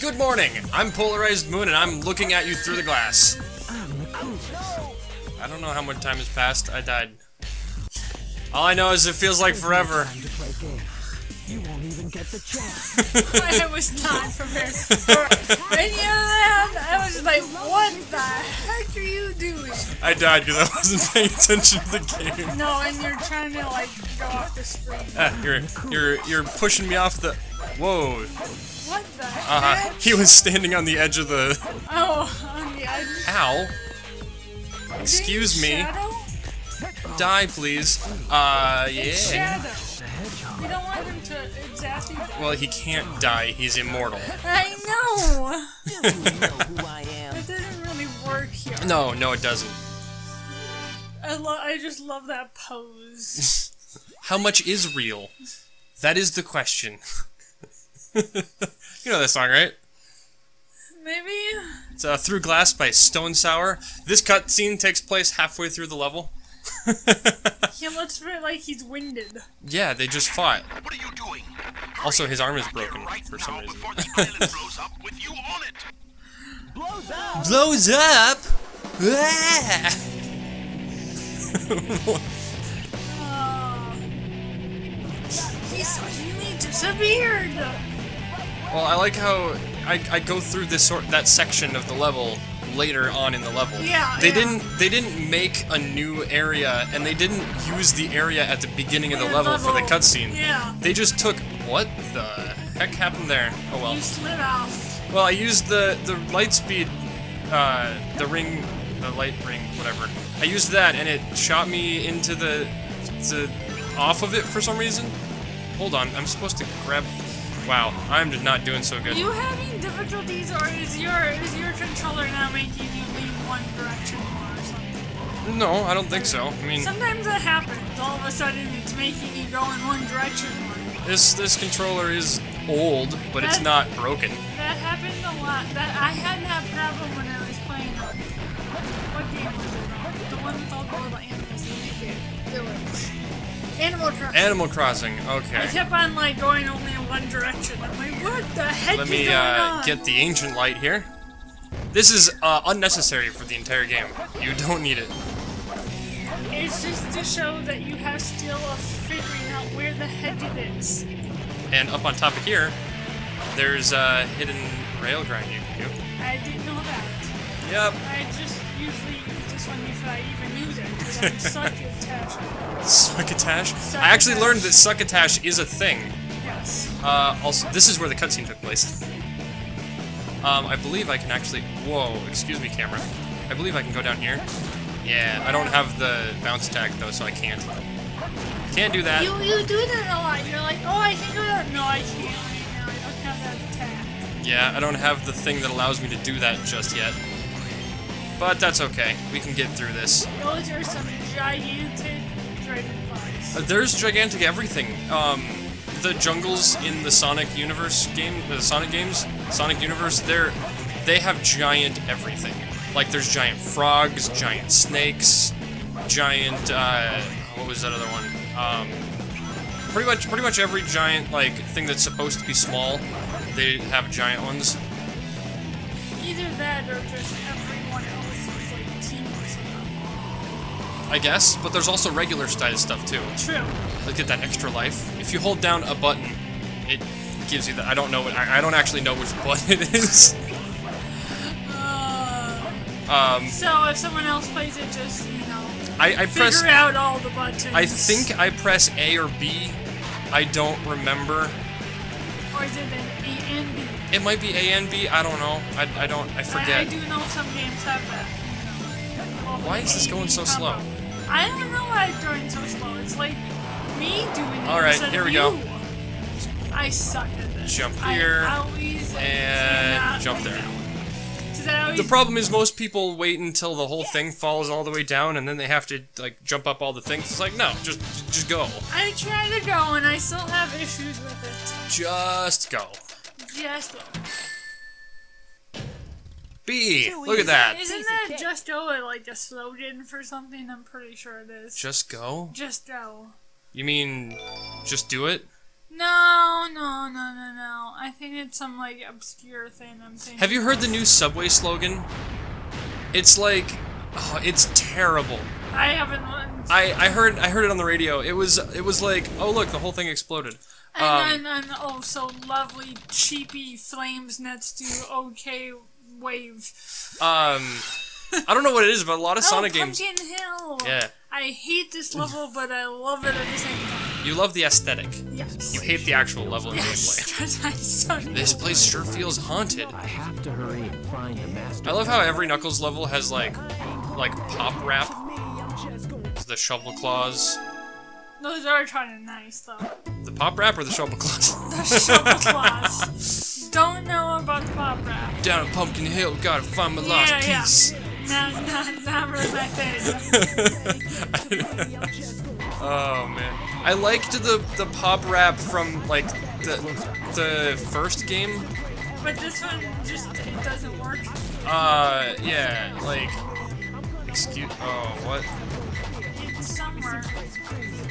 Good morning, I'm PolarizedMoon and I'm looking at you through the glass. I don't know how much time has passed, I died. All I know is it feels like forever. You won't even get the chance. I was not prepared for any of that. I was like, what the heck are you doing? I died because I wasn't paying attention to the game. No, and you're trying to like go off the screen. You're pushing me off the. Whoa. What the heck? He was standing on the edge of the. Oh, on the edge. Ow. Excuse me. Shadow? Die, please. Yeah. It's Shadow. We don't want him to exactly die. Well, he can't die. He's immortal. I know. You know who I am. It doesn't really work here. No, it doesn't. I just love that pose. How much is real? That is the question. You know that song, right? Maybe. It's Through Glass by Stone Sour. This cutscene takes place halfway through the level. He looks like he's winded. Yeah, they just fought. What are you doing? Also, his arm is broken for some reason. Before the island blows up with you on it. Blows up. Blows up! Ah! He's suddenly disappeared. Well, I like how I go through that section of the level later on in the level. Yeah, They didn't make a new area, and they didn't use the area at the beginning of the level for the cutscene. Yeah. They just took. What the heck happened there? Oh well. You slid off. Well, I used the light speed, the light ring, whatever. I used that, and it shot me into the off of it for some reason. Hold on, I'm supposed to grab. Wow, I'm just not doing so good. You having difficulties, or is your controller now making you lean one direction more or something? No, I don't think so. I mean, Sometimes that happens. All of a sudden, it's making you go in one direction more. this controller is old, but it's not broken. That happened a lot. I had that problem when I was playing. What game was it? The one with all the little animals in the village. Animal Crossing. Animal Crossing. I Okay. kept on like going only in one direction. I'm like, what the heck Let is me going on? get the ancient light here. This is unnecessary for the entire game. You don't need it. It's just to show that you have skill of figuring out where the heck it is. And up on top of here, there's a hidden rail grind you can do. I didn't know that. Yep. I just usually use this one if I even use it, because I'm succotash. Succotash? I actually learned that succotash is a thing. Yes. Also, this is where the cutscene took place. I believe I can actually. Whoa, excuse me, camera. I believe I can go down here. Yeah, I don't have the bounce tag though, so I can't. Can't do that. You do that a lot. You're like, oh, I can go down. No, I can't right now. I don't have that attack. Yeah, I don't have the thing that allows me to do that just yet. But that's okay. We can get through this. Those are some gigantic dragonflies. There's gigantic everything. The jungles in the Sonic Universe game, the Sonic games, Sonic Universe, they have giant everything. Like there's giant frogs, giant snakes, giant what was that other one? Pretty much every giant like thing that's supposed to be small, they have giant ones. Either that or just everyone else is like teamless enough. I guess, but there's also regular style stuff too. True. Like get that extra life. If you hold down a button, it gives you that. I don't know. I don't actually know which button it is. So if someone else plays it, just I press. figure out all the buttons. I think I press A or B. I don't remember. Or is it an A and B? It might be A and B. I don't know. I forget. I do know some games have that. Why is this going so slow? I don't know why it's going so slow. It's like me doing it. All right, instead here of we go. you. I suck at this. Jump here, I always and cannot jump play there. that one. 'Cause I always The problem is most people wait until the whole thing falls all the way down, and then they have to like jump up all the things. It's like no, just go. I try to go, and I still have issues with it. Just go. Just go. B. Look at that. Isn't that just go like a slogan for something? I'm pretty sure it is. Just go. Just go. You mean just do it? No. I think it's some like obscure thing I'm thinking. Have you heard the new Subway slogan? It's like, oh, it's terrible. I haven't. I heard it on the radio. It was like, oh look, the whole thing exploded. And oh, so lovely cheapy flames next to OK Wave. I don't know what it is, but a lot of Sonic games. Pumpkin Hill. Yeah. I hate this level, but I love it at the same time. You love the aesthetic. Yes. You hate the actual level of Yes, gameplay. 'cause I so This place sure feels haunted. I have to hurry and find the master. I love how every Knuckles level has like pop rap. The shovel claws. Those are kind of nice, though. The pop rap or the shovel claws? The shovel claws. Don't know about the pop rap. Down at Pumpkin Hill, gotta find my lost piece. Not really my thing. Oh man, I liked the pop rap from like the first game. But this one just it doesn't work. Yeah, like what? It's somewhere.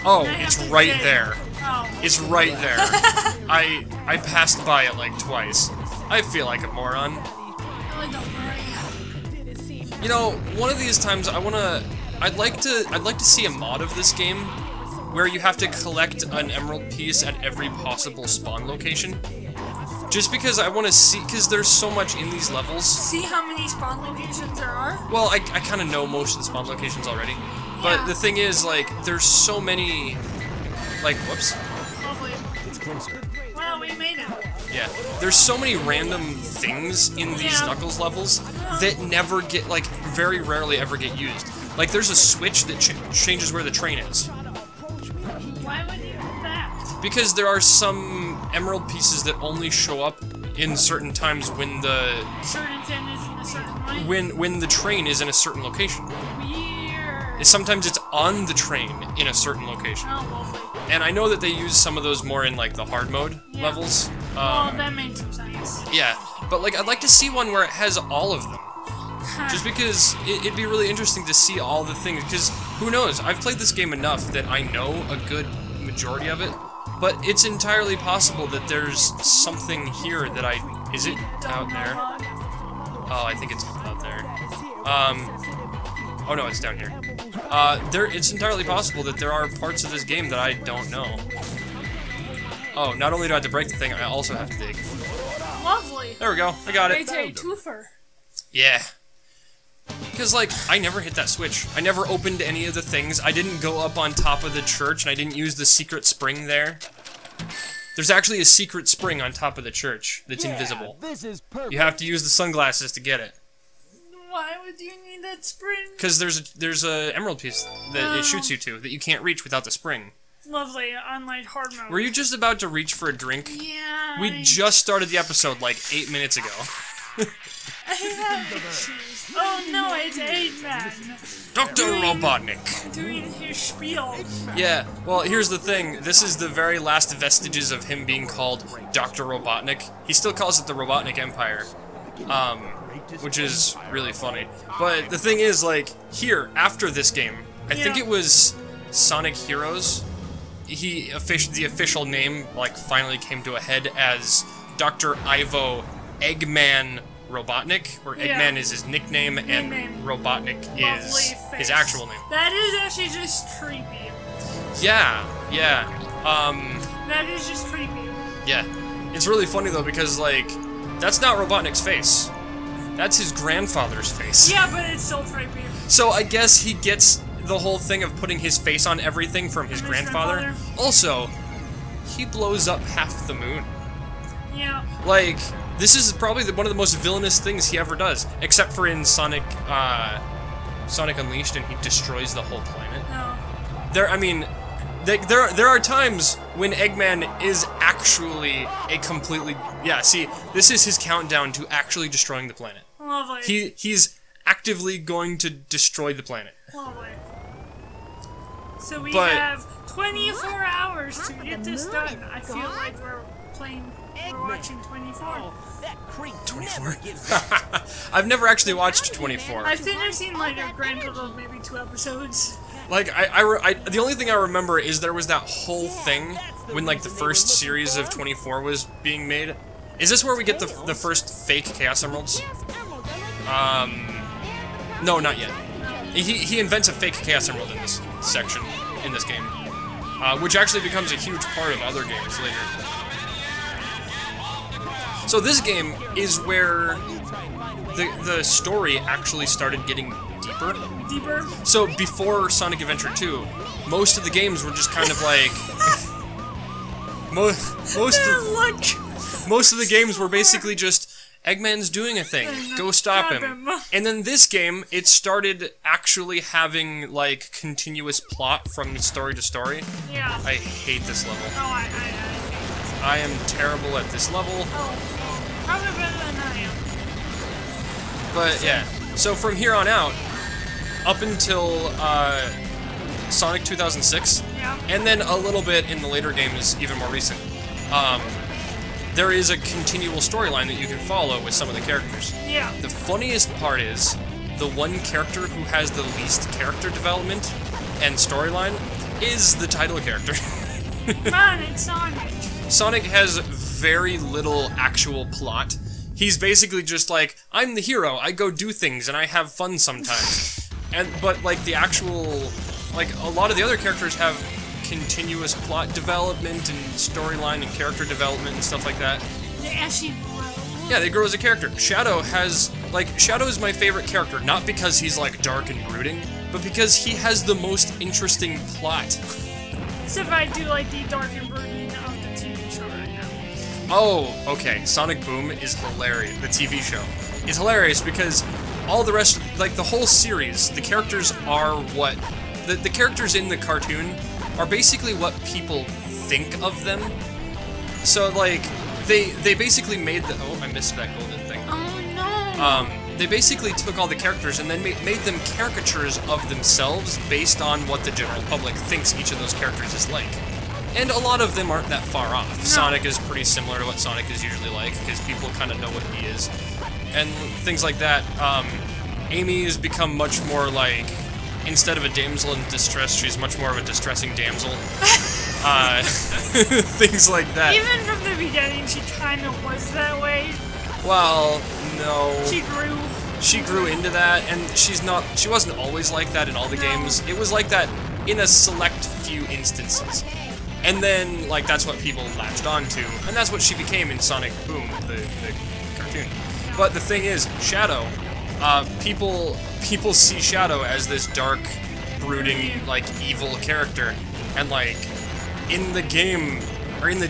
Oh, I have it's to right dig. there. Oh. It's right there. I passed by it like twice. I feel like a moron. Oh, don't worry. You know, one of these times I'd like to see a mod of this game where you have to collect an emerald piece at every possible spawn location. Just because I want to see, because there's so much in these levels. See how many spawn locations there are? Well, I kind of know most of the spawn locations already. But Yeah. the thing is, like, there's so many, like, whoops. Hopefully. It's closer. Well, we made it. Yeah, there's so many random things in these Yeah. Knuckles levels that never get, like, very rarely ever get used. Like, there's a switch that changes where the train is. Why would you do that? Because there are some emerald pieces that only show up in certain times when the Certain thing is in a certain way. when the train is in a certain location. Weird. Sometimes it's on the train in a certain location. Oh, lovely. And I know that they use some of those more in like the hard mode Yeah. levels. Oh, that makes some sense. Yeah, but like I'd like to see one where it has all of them. Just because it'd be really interesting to see all the things, because who knows, I've played this game enough that I know a good majority of it, but it's entirely possible that there's something here that is it out there? Oh, I think it's out there. Oh no, it's down here. It's entirely possible that there are parts of this game that I don't know. Oh, not only do I have to break the thing, I also have to dig. Lovely. There we go, I got it. It's a twofer. Yeah. Because, like, I never hit that switch. I never opened any of the things. I didn't go up on top of the church, and I didn't use the secret spring there. There's actually a secret spring on top of the church that's invisible. This is perfect. You have to use the sunglasses to get it. Why would you need that spring? Because there's a emerald piece that it shoots you to that you can't reach without the spring. Lovely, on like hard mode. Were you just about to reach for a drink? Yeah. We just started the episode like 8 minutes ago. I have issues. Oh no, it's Eggman. Dr. Robotnik. Doing his spiel. Yeah, well, here's the thing. This is the very last vestiges of him being called Dr. Robotnik. He still calls it the Robotnik Empire, which is really funny. But the thing is, like, here, after this game, I think it was Sonic Heroes, the official name, like, finally came to a head as Dr. Ivo Eggman Robotnik, where Eggman is his nickname and Robotnik is his actual name. That is actually just creepy. Yeah. That is just creepy. Yeah. It's really funny though because like that's not Robotnik's face. That's his grandfather's face. Yeah, but it's still creepy. So I guess he gets the whole thing of putting his face on everything from his grandfather. Also, he blows up half the moon. Yeah. Like, this is probably one of the most villainous things he ever does, except for in Sonic Unleashed, and he destroys the whole planet. No. There are times when Eggman is actually a completely... Yeah, see, this is his countdown to actually destroying the planet. Lovely. He's actively going to destroy the planet. Lovely. So we have 24 hours to get this done. I feel like we're watching 24. That creep 24? I've never actually watched 24. I think I've seen like a grand total of maybe 2 episodes. Like, the only thing I remember is there was that whole thing when, like, the first series of 24 was being made. Is this where we get the first fake Chaos Emeralds? No, not yet. He invents a fake Chaos Emerald in this section, in this game. Which actually becomes a huge part of other games later. So this game is where the story actually started getting deeper. Deeper? So before Sonic Adventure 2, most of the games were just kind of like... most of the games were basically just, Eggman's doing a thing, go stop him. And then this game, it started actually having, like, continuous plot from story to story. Yeah. I hate this level. Oh, I am terrible at this level. Oh, probably better than I am. But, yeah. So from here on out, up until, Sonic 2006, Yeah. and then a little bit in the later games, even more recent, there is a continual storyline that you can follow with some of the characters. Yeah. The funniest part is, the one character who has the least character development and storyline is the title character. Man, it's Sonic. Sonic has very little actual plot. He's basically just like, I'm the hero, I go do things, and I have fun sometimes. But, like, the actual... Like, a lot of the other characters have continuous plot development and storyline and character development and stuff like that. They actually grow. Yeah, they grow as a character. Shadow has, like, Shadow is my favorite character, not because he's, like, dark and brooding, but because he has the most interesting plot. Except I do like the dark and brooding of the TV show right now. Oh, okay, Sonic Boom is hilarious. The TV show is hilarious because all the rest, like, the whole series, the characters are what... The characters in the cartoon are basically what people think of them. So, like, they basically made the... Oh, I missed that golden thing. Oh, no! They basically took all the characters and then made them caricatures of themselves based on what the general public thinks each of those characters is like. And a lot of them aren't that far off. No. Sonic is pretty similar to what Sonic is usually like, because people kind of know what he is. And things like that. Amy has become much more like... Instead of a damsel in distress, she's much more of a distressing damsel. Things like that. Even from the beginning, she kind of was that way. Well, no. She grew. She grew into that, and she wasn't always like that in all the games. It was like that in a select few instances. And then, like, that's what people latched onto, and that's what she became in Sonic Boom, the cartoon. But the thing is, Shadow, people see Shadow as this dark, brooding, like, evil character, and, like, in the game, or in the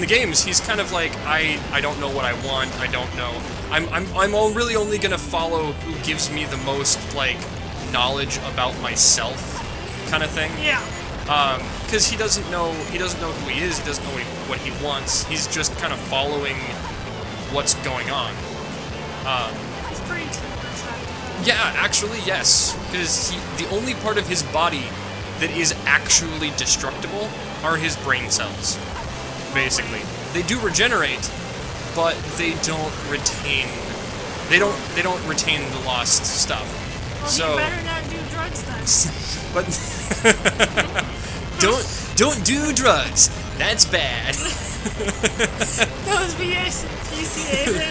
games, he's kind of like, I don't know what I want, I don't know. I'm really only gonna follow who gives me the most, like, knowledge about myself, kind of thing. Yeah. Because he doesn't know who he is, he doesn't know what he wants, he's just kind of following what's going on. He's pretty true. Yeah, actually, yes. Because the only part of his body that is actually destructible are his brain cells. Basically. They do regenerate, but they don't retain... They don't retain the lost stuff. Well, so, you better not do drugs then. But... don't do drugs. That's bad. Those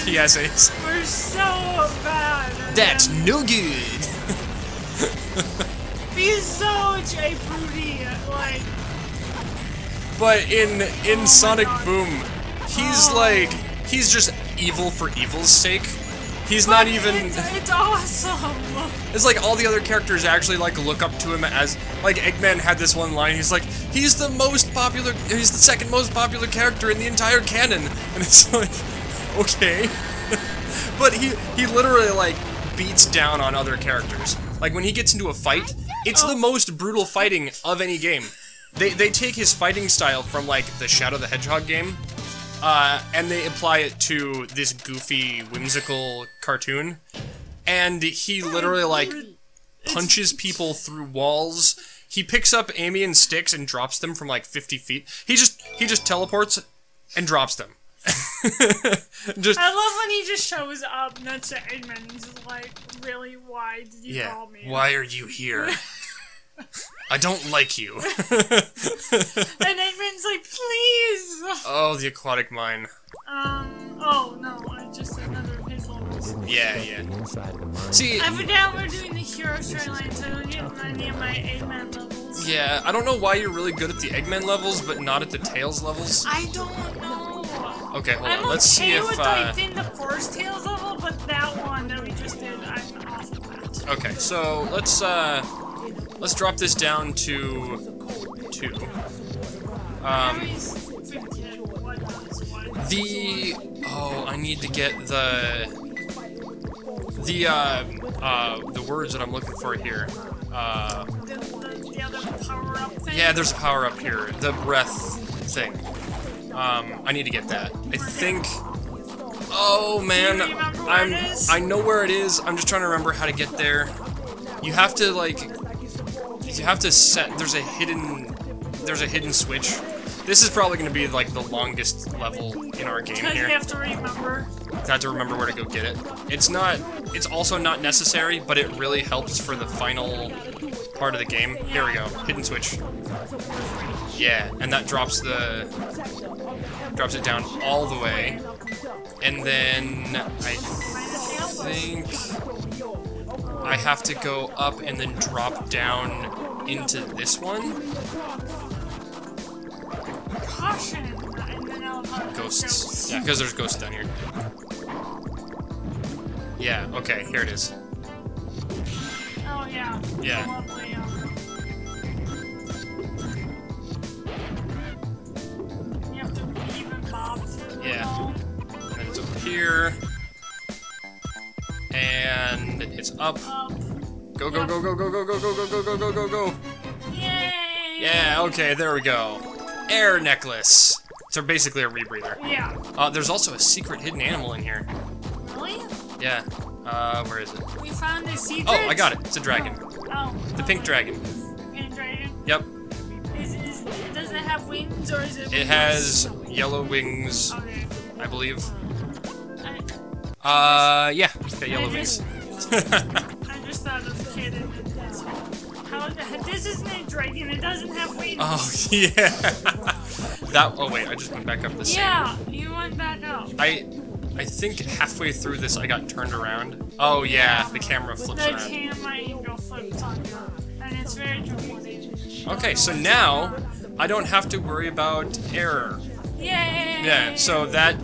PSAs were so bad. That's no good. He's such a broody, like... But in Sonic Boom, he's just evil for evil's sake. He's not even... It's awesome! It's like all the other characters actually, like, look up to him as... Like, Eggman had this one line, he's like, he's the second most popular character in the entire canon. And it's like, okay. But he literally, like, beats down on other characters. Like, when he gets into a fight, it's the most brutal fighting of any game. They take his fighting style from, like, the Shadow the Hedgehog game, and they apply it to this goofy, whimsical cartoon. And he literally, like, punches people through walls. He picks up Amy and sticks and drops them from, like, 50 feet. He just teleports and drops them. I love when he just shows up next to Eggman. He's like, really, why did you call me? Why are you here? I don't like you. And Eggman's like, please! Oh, the aquatic mine. Oh no, I just another of his levels. Yeah. Inside of the mine. See, Every now we're doing the hero storyline, so I don't get any of my Eggman levels. yeah, I don't know why you're really good at the Eggman levels, but not at the Tails levels. I don't know. Okay, hold I'm on. Let's see okay if. with like in the first Tails level, but that one that we just did, I'm awful at. Okay, so let's drop this down to 2. I always forget what does what. I need to get the words that I'm looking for here. The other power up thing. Yeah, there's a power up here. The breath thing. I need to get that. I think. Oh man, Do you remember where it is? I know where it is. I'm just trying to remember how to get there. You have to set. There's a hidden switch. This is probably going to be like the longest level in our game Because here. you have to remember. I have to remember where to go get it. It's also not necessary, but it really helps for the final part of the game. Here we go. Hidden switch. Yeah, and that drops it down all the way. And then I think I have to go up and then drop down into this one. Caution! And then I'll have Ghosts. Yeah, because there's ghosts down here. Yeah, okay, here it is. Oh yeah. Yeah. Lovely, you have to weave and bob through it Yeah. all. And then it's up here. And it's up. Up. Go, go, go, go, go, go, go, go, go, go, go, go, go, go. Yay! Yeah, okay, there we go. Air necklace. So basically a rebreather. Yeah. There's also a secret hidden animal in here. Really? Yeah. Where is it? We found a secret? Oh, I got it. It's a dragon. Oh. The pink dragon. Pink dragon? Yep. Does it have wings or is it It has yellow wings, Okay. I believe. I Yeah. It's got yellow wings. just thought of the kid in this. This isn't a dragon, it doesn't have wings. Oh, yeah. Oh, wait, I just went back up the same. Yeah, you went back up. I think halfway through this I got turned around. Oh, yeah, the camera flips The around. camera angle flips on you, and it's very confusing. Okay, so now I don't have to worry about error. Yay! Yeah, so that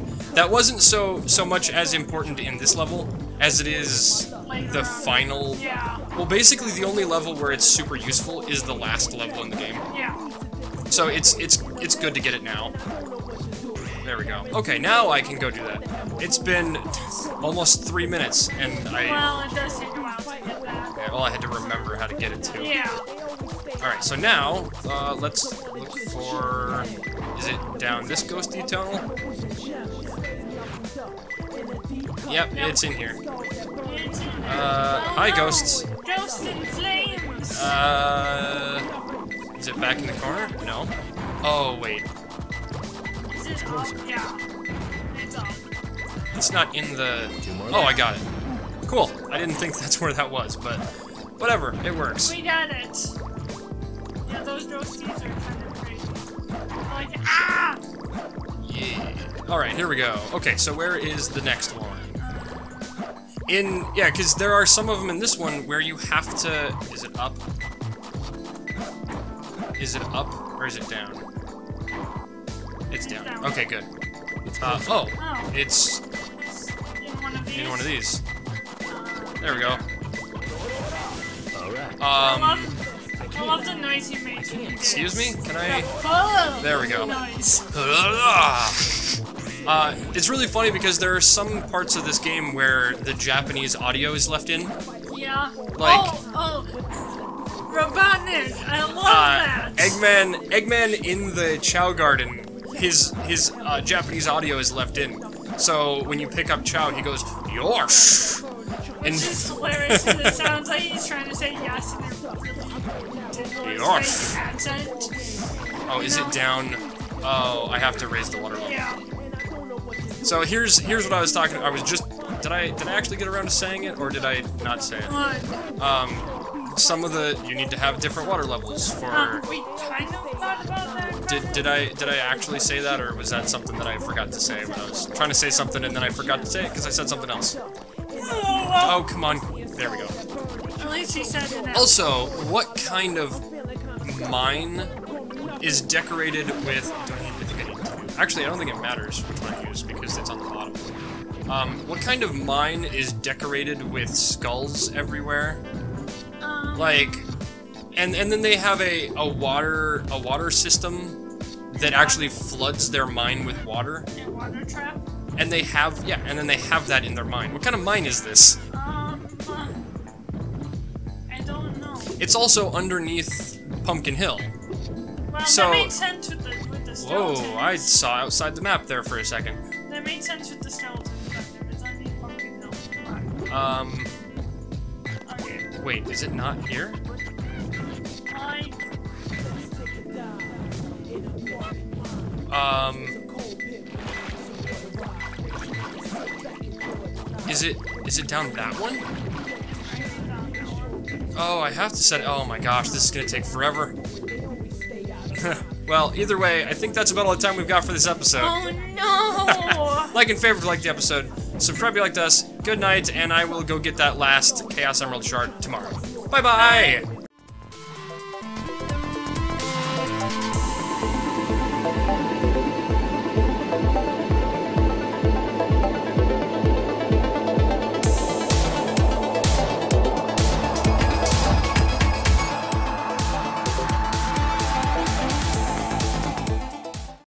wasn't so much as important in this level as it is the final. Yeah. Well, basically the only level where it's super useful is the last level in the game. Yeah. So it's good to get it now. There we go. Okay, now I can go do that. It's been almost 3 minutes, and Well, it does take a while to get that. yeah, well, I had to remember how to get it too. Yeah. Alright, so now, let's look for... Is it down this ghosty tunnel? Yep, it's in here. It's in Hi, ghosts. Ghosts in flames! Is it back in the corner? No. Oh, wait. Is it up? Yeah. It's up. It's not in the... Oh, I got it. Cool. I didn't think that's where that was, but whatever. It works. We got it. Yeah, those ghosties are kind of crazy. Like, ah! Yeah. Alright, here we go. Okay, so where is the next one? Yeah, because there are some of them in this one where you have to... Is it up? Is it up, or is it down? It's down. Okay, good. Oh, it's In one of these. There we go. Alright. I love the noise you made. Excuse me? Can I... Oh! There we go. Nice. It's really funny because there are some parts of this game where the Japanese audio is left in. Yeah. Like- Oh! Robotnik! I love that! Eggman in the Chow Garden, his Japanese audio is left in. So when you pick up Chow, he goes, "Yosh!" Which is hilarious, and it sounds like he's trying to say yes in a really Yosh. accent. Oh, is it down? Oh, I have to raise the water level. Yeah. So here's what I was talking. I was just did I actually get around to saying it, or did I not say it? What? some of the you need to have different water levels for. We kind of thought about that. Did I actually say that, or was that something that I forgot to say when I was trying to say something and then I forgot to say it because I said something else? Oh, come on. There we go. At least he said it. Also, what kind of mine is decorated with... Actually, I don't think it matters which one I use because it's on the bottom. What kind of mine is decorated with skulls everywhere? Like, and then they have a water system that actually floods their mine with water. A water trap? And they have, yeah, and then they have that in their mine. What kind of mine is this? I don't know. It's also underneath Pumpkin Hill. Well, So- that made sense with the Whoa, skeletons. I saw outside the map there for a second. That made sense with the skeletons, but it's underneath Pumpkin Hill. Okay. Wait, is it not here? Is it down that one? Oh, I have to set it. Oh my gosh, this is gonna take forever. Well, either way, I think that's about all the time we've got for this episode. Oh no! Like and favorite if you liked the episode. Subscribe if you liked us. Good night, and I will go get that last Chaos Emerald shard tomorrow. Bye-bye!